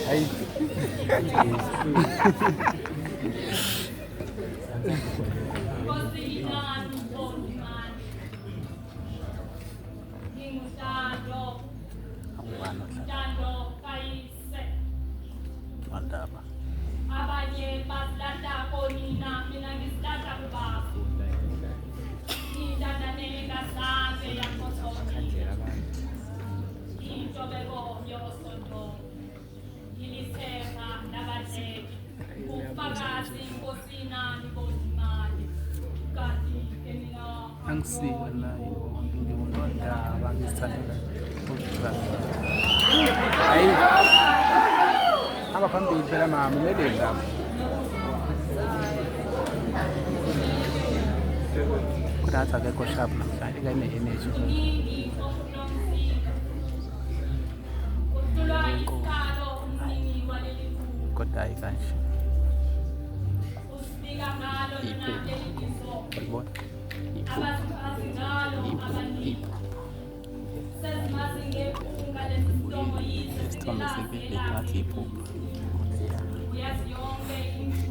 Hayi. Mandaba. Abanye basilahla konina, mina ngisilahla kubaba. Indandane kasange yakhothoni. Intobeko yosonto. Ilithemba nabadleki. Ufakazi inkosina nibonimali. Kanti mina Angisiko naye umuntu ngiwundaba ngisithandela ukuhlala. Hayi. Aba phambili phela mama umele lapho. Kudatha akekho sharp namhlanje kane energy. iningi okunomzimba. Uhlulwa isikhalo umningi waleli kubo. Kodwa hayi kanje. Usibika ngalo lona leli bizo. Uyibona? Abazi ngalo abaningi. Sezimazi ngephunga lesi silomo yize Isithombe sebele ngathi iphupho. uyazi yonke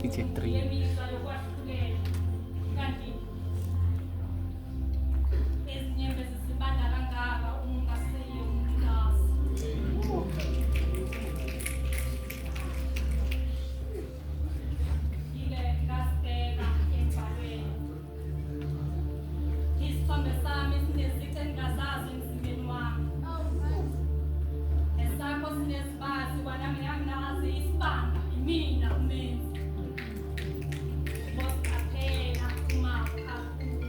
Ithi 3. imizwa yokwahlukela. Kanti ezinyembezi zibanda kangaka ungaseyiyo umnikazi. Ile ngasibheka embhalweni. Isithombe sami sinezici engingazazi emzimbeni wami. Esakho sinesibasi kwanami anginazi isibanga imina umenzi. Bosikaphela uma ukhafuna.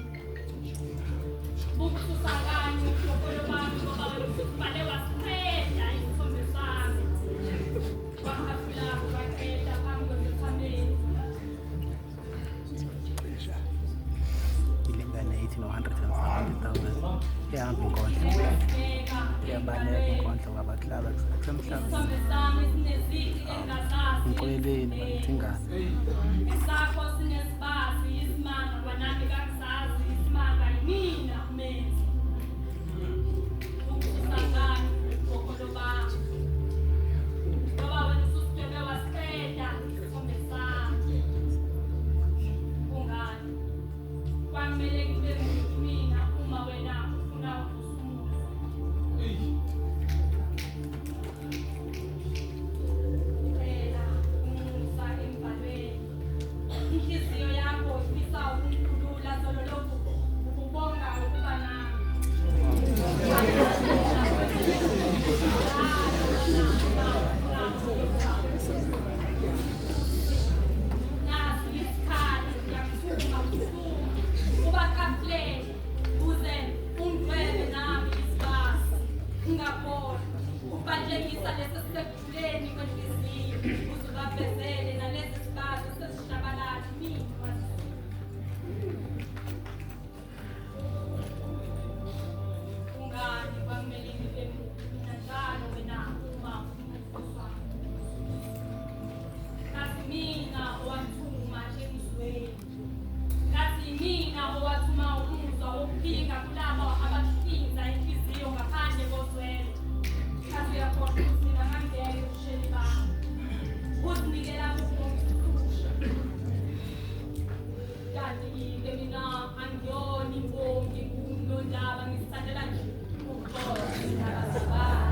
Bukususa kanye uhlokolo bami ngoba ubale wasiqeda isithombe sami. Wakhafula waqeda phambi kwezithameli. Ilingana 170,000. Iyahamba inkondlo. Beka Iyabaleka inkondlo ngabaklaba kusemhlaba. isithombe sami sinezici engingazazi Umqweleni bathingana. Isakho sinesibasi isimanga kwanami kangisazi isimanga yimina umenzi. Ukusangana ukhokolo bami. Ngoba wena ususidwebe wasiqeda isithombe sami. Ungani? Kwamele kube mina uma wena ufuna ukusumuza. Phela umusa embhalweni. Inhliziyo yakho ifisa ukukhulula zolo lokhu ukubonga ukuba nami. Nasi isikhathi ngiyakuthuma ubuhlungu ubaqaphulele ukuze ungidwebe nami isibasi ungakhohlwa ukubalulekisa lesi sisekujuleni kwenhliziyo ukuze ubavezele nalesi sibasi sesishabalala mina wazisuka. Ungani kwamele ngibe mubi mina njalo wena uma ufisa. Kasi mina owathuma emzweni. Kasi mina owathuma umuzwa wokuphinga kulabo abahlinza inhliziyo ngaphandle kozwelo. Kasi uyakhohlwa ukuthi mina ngangeke ubusheli bami. Uzinikela kuphusha. Kanti-ke mina angiyona imbongi kunondaba ngisithandela nje ukukhohlwa indaba zabantu.